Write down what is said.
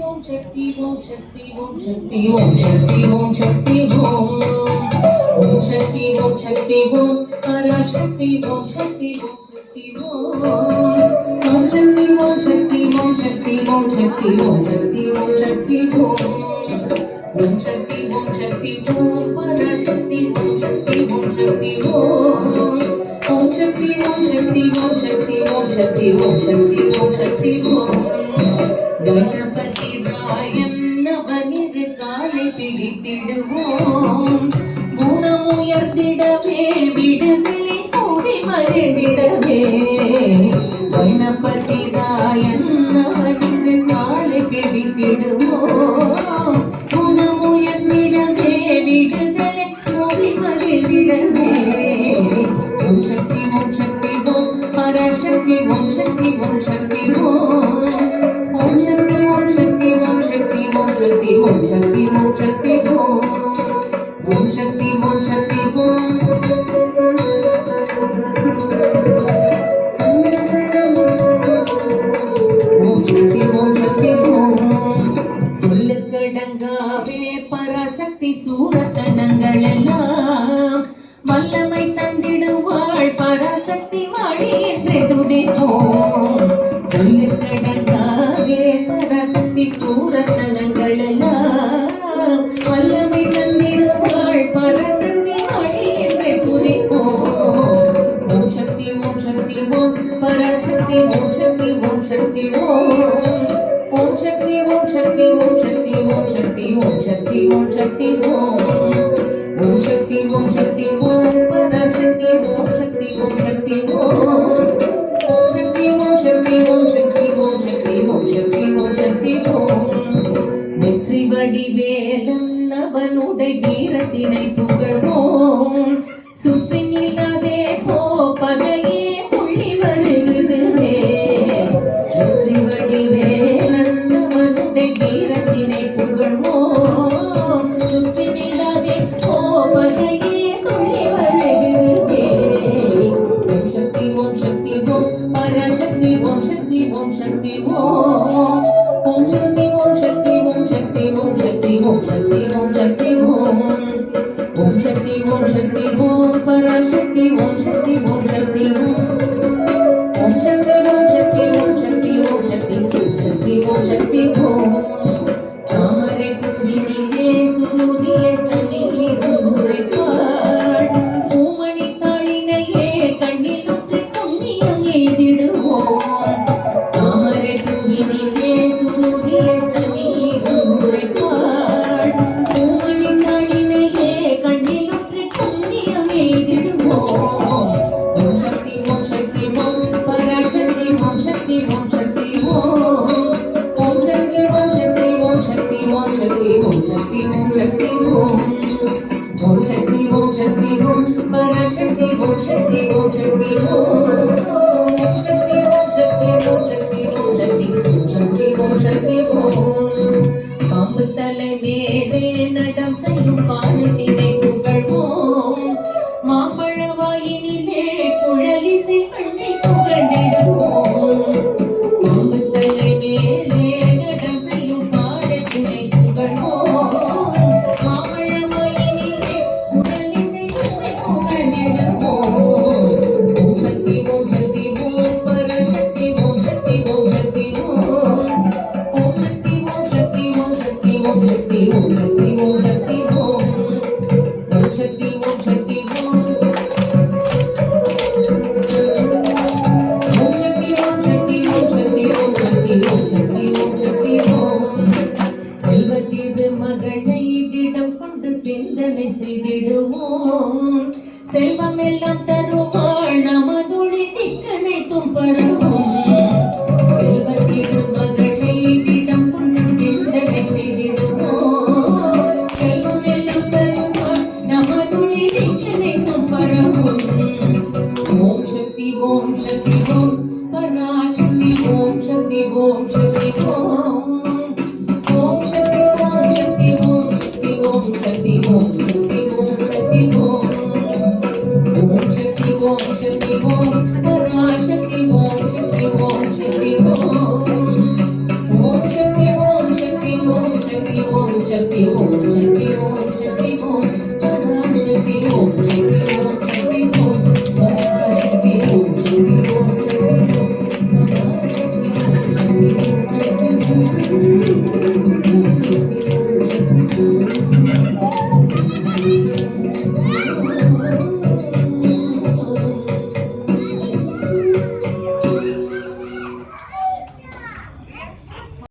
ஓம் சக்தி ஓம் சக்தி ஓம் சக்தி ஓம் சக்தி ஓம் சக்தி ஓம் ஓம் சக்தி ஓம் சக்தி ஓம் பராசக்தி ஓம் சக்தி ஓம் சக்தி ஓம் ஓம் சக்தி ஓம் சக்தி ஓம் சக்தி ஓம் சக்தி ஓம் சக்தி ஓம் சக்தி ஓம் ஓம் சக்தி ஓம் சக்தி ஓம் பராசக்தி ஓம் சக்தி ஓம் சக்தி ஓம் ஓம் சக்தி ஓம் சக்தி ஓம் சக்தி ஓம் சக்தி ஓம் சக்தி ஓம் சக்தி ஓம் கணபதி ராயன் நவனிரு காலை பிடித்திடுவோம் குணமுயர்ந்திடவே விடுதலை கூடி மறைந்திடவே கணபதி ராயன் நவனிரு காலை பிடித்திடுவோம் குணமுயர்ந்திடவே விடுதலை கூடி மறைந்திடவே ஓம் சக்தி ஓம் சக்தி ஓம் பராசக்தி ஓம் சக்தி ஓம் சக்தி ஓம் ஓம் சக்தி ஓம் சக்தி ஓம் சக்தி ஓம் சக்தி ஓம் சக்தி ஓம் சக்தி ஓம் ஓம் சக்தி ஓம் சக்தி ஓம் ஓம் சக்தி ஓம் சக்தி ஓம் சொல்லுக்கடங்காவே பராசக்தி சூரத்தனங்கள் எல்லாம் வல்லமை தந்திடுவாள் பராசக்தி வாழி என்று துதிப்போம் சொல்லுக்கடங்காவே பராசக்தி சூரத்தனங்கள் எல்லாம் வல்லமை தந்திடுவாள் பராசக்தி வாழி என்று துதிப்போம் ஓம் சக்தி ஓம் சக்தி ஓம் பராசக்தி ஓம் சக்தி ஓம் சக்தி ஓம் ஓம் சக்தி ஓம் சக்தி ஓம் சக்தி ஓம் சக்தி ஓம் சக்தி ஓம் சக்தி ஓம் ஓம் சக்தி ஓம் சக்தி ஓம் பராசக்தி ஓம் சக்தி ஓம் சக்தி ஓம் சக்தி ஓம் சக்தி ஓம் சக்தி ஓம் சக்தி ஓம் சக்தி ஓம் சக்தி ஓம் வெற்றி வடிவேலன் அவனுடைய வீரத்தினை புகழ்வோம் சுற்றி நில்லாதே போ பகையே புள்ளி வருகிறதே வெற்றி வடிவேலன் அவனுடைய வீரத்தினை புகழ்வோம் சுற்றி நில்லாதே போ பகையே புள்ளி வருகிறதே ஓம் சக்தி ஓம் சக்தி ஓம் பராசக்தி ஓம் சக்தி ஓம் சக்தி ஓம் ஓம் சக்தி ஓம் சக்தி ஓம் சக்தி ஓம் சக்தி ஓம் சக்தி ஓம் சக்தி ஓம் ஓம் சக்தி ஓம் சக்தி ஓம் பராசக்தி ஓம் சக்தி ஓம் சக்தி ஓம் ஓம் சக்தி ஓம் சக்தி ஓம் சக்தி ஓம் சக்தி ஓம் சக்தி ஓம் சக்தி ஓம் தாமரை குஞ்சினிலே சூரிய தண்ணீர் உரைப்பாள் பூமணி தாளினையே கண்ணில் ஒற்றை புண்ணியம் எய்திடுவோம் தாமரை குஞ்சினிலே சூரிய தண்ணீர் உரைப்பாள் பூமணி தாளினையே கண்ணில் ஒற்றை புண்ணியம் எய்திடுவோம் ஓம் சக்தி ஓம் சக்தி ஓம் பராசக்தி ஓம் சக்தி ஓம் சக்தி ஓம் ஓம் சக்தி ஓம் சக்தி ஓம் சக்தி ஓம் சக்தி ஓம் சக்தி ஓம் சக்தி ஓம் ஓம் சக்தி ஓம் சக்தி ஓம் பராசக்தி ஓம் சக்தி ஓம் சக்தி ஓம் ஓம் சக்தி ஓம் சக்தி ஓம் சக்தி ஓம் சக்தி ஓம் சக்தி ஓம் சக்தி ஓம் பாம்பு தலை வேறே நடம் செய்யும் பாலத்தினை புகழ்வோம் மாம்பழ வாயினிலே குழலிசை பண்ணை புகழ்ந்திடுவோம் பாம்பு தலை வேறே நடம் செய்யும் பாலத்தினை புகழ்வோம் மாம்பழ வாயினிலே குழலிசை பண்ணை புகழ்ந்திடுவோம் ஓம் சக்தி ஓம் சக்தி ஓம் பராசக்தி ஓம் சக்தி ஓம் சக்தி ஓம் ஓம் சக்தி ஓம் சக்தி ஓம் சக்தி ஓம் சக்தி ஓம் சக்தி ஓம் சக்தி ஓம் ஓம் சக்தி ஓம் சக்தி ஓம் ஓம் சக்தி ஓம் சக்தி ஓம் சக்தி ஓம் சக்தி ஓம் சக்தி ஓம் சக்தி ஓம் செல்வத்திது மகளை திடம் கொண்டு சிந்தனை செய்திடுவோம் செல்வம் எல்லாம் தருவாள் நமதுளி திக்கனை தும்பரவும் செல்வத்திது மகளை திடம் கொண்டு சிந்தனை செய்திடுவோம் செல்வம் எல்லாம் தருவாள் நமதுளி திக்கனை தும்பரவும் ஓம் சக்தி ஓம் பராசக்தி ஓம் சக்தி ஓம் சக்தி